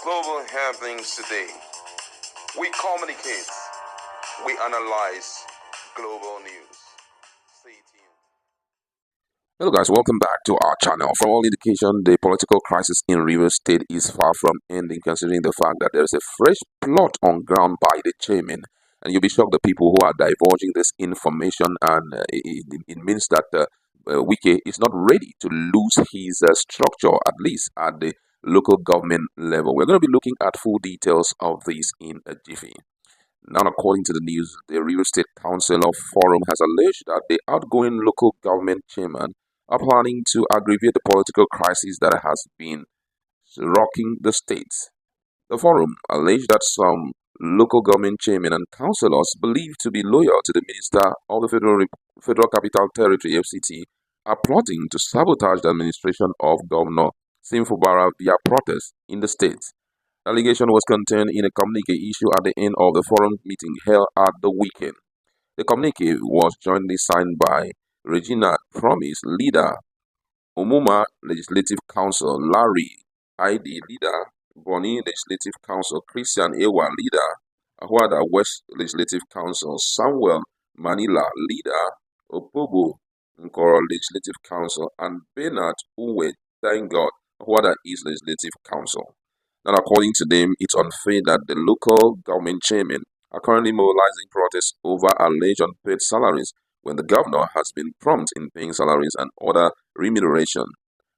global happenings today. We communicate, we analyze global news. Stay tuned. Hello guys, welcome back to our channel. From all indication, the political crisis in Rivers State is far from ending, considering the fact that there is a fresh plot on ground by the chairman. And you'll be shocked the people who are divulging this information, and it means that Wike is not ready to lose his structure, at least at the local government level. We're going to be looking at full details of this in a jiffy. Now, according to the news, the Rivers State Councillor Forum has alleged that the outgoing local government chairman are planning to aggravate the political crisis that has been rocking the state. The forum alleged that some local government chairmen and councillors believed to be loyal to the Minister of the Federal Capital Territory (FCT) are plotting to sabotage the administration of Governor Fubara via protest in the state. The allegation was contained in a communique issued at the end of the forum meeting held at the weekend. The communique was jointly signed by Regina Promise, leader, Omuma Legislative Council, Larry ID, leader, Bonny Legislative Council, Christian Ewa, leader, Ahwada West Legislative Council, Samuel Manila, leader, Opobo Nkoro Legislative Council, and Bernard Uwe Thank Ahwada East Legislative Council. Now, according to them, it's unfair that the local government chairmen are currently mobilizing protests over alleged unpaid salaries when the governor has been prompt in paying salaries and other remuneration.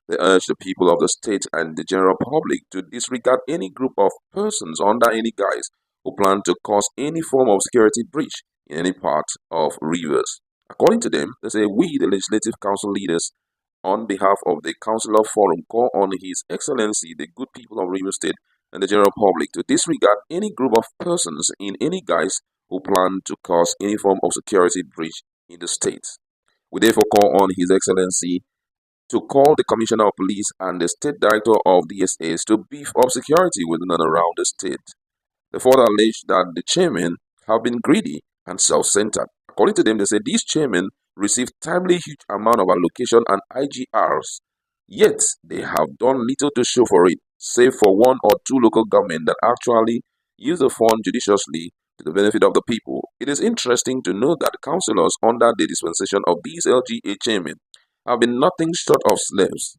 They urge the people of the state and the general public to disregard any group of persons under any guise who plan to cause any form of security breach in any part of Rivers. According to them, they say we, the Legislative Council leaders, on behalf of the Councillor Forum, call on His Excellency, the good people of Rivers State and the general public to disregard any group of persons in any guise who plan to cause any form of security breach in the state. We therefore call on His Excellency to call the Commissioner of Police and the State Director of DSS to beef up security within and around the state. They further allege that the chairmen have been greedy and self-centered. According to them, they say these chairmen received timely huge amount of allocation and IGRs, yet they have done little to show for it, save for one or two local government that actually use the fund judiciously to the benefit of the people. It is interesting to note that councillors under the dispensation of these LGA chairmen have been nothing short of slaves.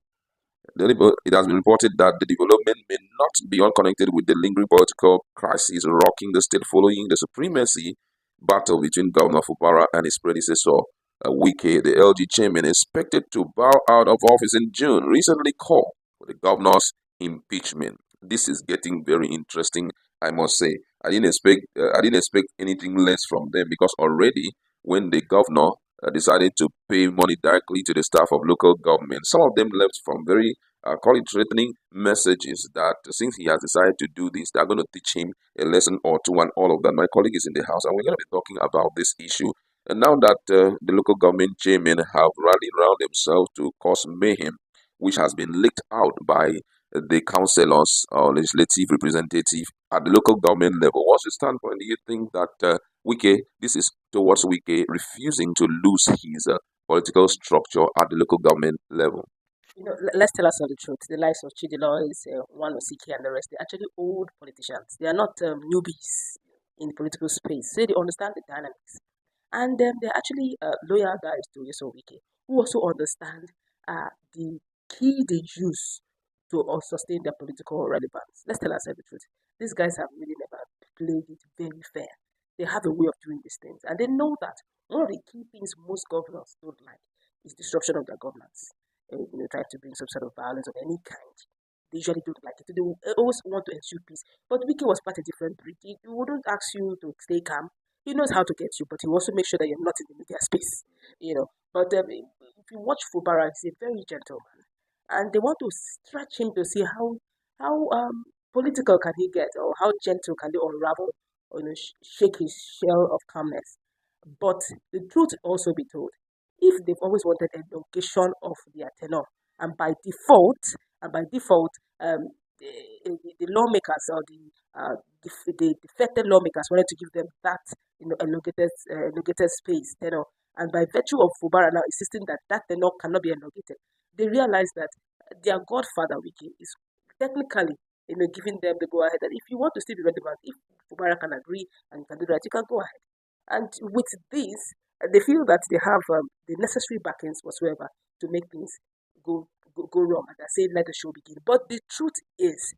It has been reported that the development may not be unconnected with the lingering political crisis rocking the state following the supremacy battle between Governor Fubara and his predecessor, Wike. The LG chairman, expected to bow out of office in June, recently called for the governor's impeachment. This is getting very interesting, I must say. I didn't expect anything less from them, because already when the governor decided to pay money directly to the staff of local government, some of them left from very threatening messages that since he has decided to do this, they're going to teach him a lesson or two and all of that. My colleague is in the house and we're going to be talking about this issue. And now that the local government chairmen have rallied around themselves to cause mayhem, which has been leaked out by the councillors or legislative representative at the local government level, what's your standpoint? Do you think that Wike, this is towards Wike refusing to lose his political structure at the local government level? Let's tell ourselves the truth. The likes of Chidilois, one of CK and the rest, they're actually old politicians. They are not newbies in the political space. So they understand the dynamics. And they're actually loyal guys to Yeso Wike, who also understand the key they use to sustain their political relevance. Let's tell ourselves the truth. These guys have really never played it very fair. They have a way of doing these things. And they know that one of the key things most governors don't like is disruption of their governance. Trying to bring some sort of violence of any kind. They usually don't like it. They always want to ensure peace. But Wike was quite a different breed. He wouldn't ask you to stay calm. He knows how to get you, but he also makes sure that you're not in the media space. But if you watch Fubara, he's a very gentle man. And they want to stretch him to see how political can he get, or how gentle can they unravel, or shake his shell of calmness. But the truth also be told, if they've always wanted a elongation of their tenure, and by default, the lawmakers or the defected lawmakers wanted to give them that elongated space tenure, and by virtue of Fubara now insisting that tenure cannot be elongated, they realize that their godfather Wike is technically giving them the go ahead. And if you want to still be relevant, if Fubara can agree and you can do that, you can go ahead. And with this, they feel that they have the necessary backings whatsoever to make things go wrong. And they're saying, let the show begin. But the truth is,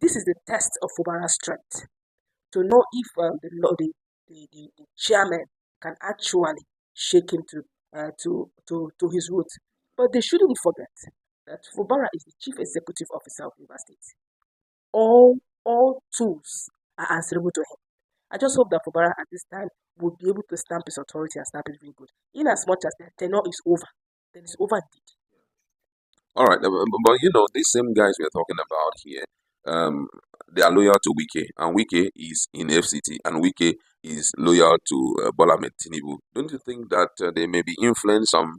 this is the test of Fubara's strength, to know if the chairman can actually shake him to his roots. But they shouldn't forget that Fubara is the chief executive officer of River State. All tools are answerable to him. I just hope that Fubara at this time will be able to stamp his authority and stamp it very good. In as much as the tenure is over, then it's over indeed. All right, but these same guys we are talking about here, they are loyal to Wike, and Wike is in FCT, and Wike is loyal to Bola Ahmed Tinubu. Don't you think that there may be influence, some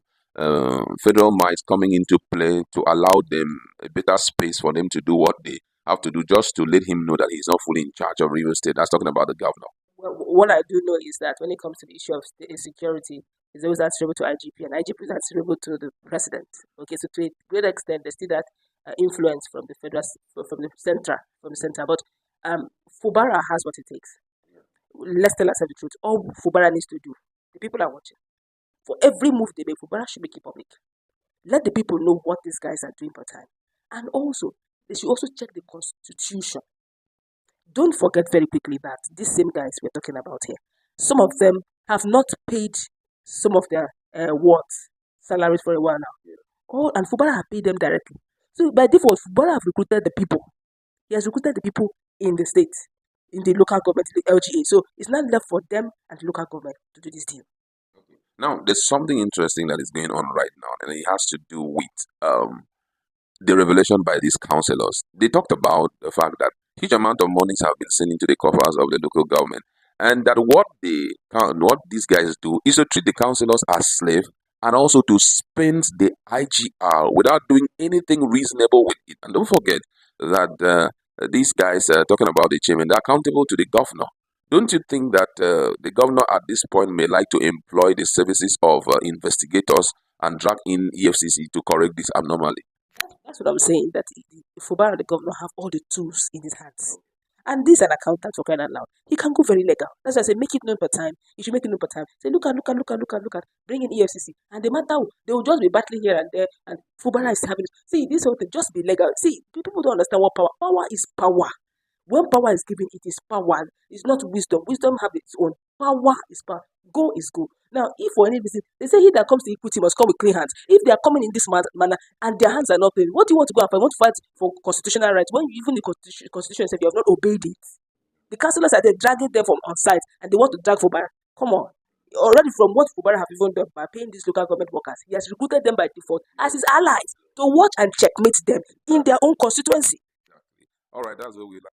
federal might coming into play to allow them a better space for them to do what they have to do, just to let him know that he's not fully in charge of River State? That's talking about the governor. Well, what I do know is that when it comes to the issue of security, it's always answerable to IGP, and IGP is answerable to the president. Okay, so to a great extent, there's still that influence from the federal, from the center. But Fubara has what it takes. Let's tell ourselves the truth. All Fubara needs to do, the people are watching. For every move they make, Fubara should make it public. Let the people know what these guys are doing per time. And also, they should also check the constitution. Don't forget very quickly that these same guys we're talking about here, some of them have not paid some of their salaries for a while now. And Fubara have paid them directly. So by default, Fubara have recruited the people. He has recruited the people in the state, in the local government, the LGA. So it's not left for them and the local government to do this deal. Now, there's something interesting that is going on right now, and it has to do with the revelation by these councillors. They talked about the fact that huge amount of monies have been sent into the coffers of the local government, and that what these guys do is to treat the councillors as slaves, and also to spend the IGR without doing anything reasonable with it. And don't forget that these guys talking about the chairman, they're accountable to the governor. Don't you think that the governor at this point may like to employ the services of investigators and drag in EFCC to correct this anomaly? That's what I'm saying, that Fubara, the governor, have all the tools in his hands. And this is an accountant for crying out loud. He can go very legal. That's why I say make it known per time. You should make it known per time. Say, look at, bring in EFCC. And the matter, they will just be battling here and there. And Fubara is having, see, this whole thing, just be legal. See, people don't understand what power is power. When power is given, it is power. It's not wisdom. Wisdom have its own. Power is power. Go is go. Now, if for any reason, they say he that comes to equity must come with clean hands. If they are coming in this manner and their hands are not clean, what do you want to go and fight? You want to fight for constitutional rights when even the constitution says you have not obeyed it? The councillors are there dragging them from on site and they want to drag Fubara. Come on. Already from what Fubara have even done by paying these local government workers, he has recruited them by default as his allies to watch and checkmate them in their own constituency. All right, that's what we like.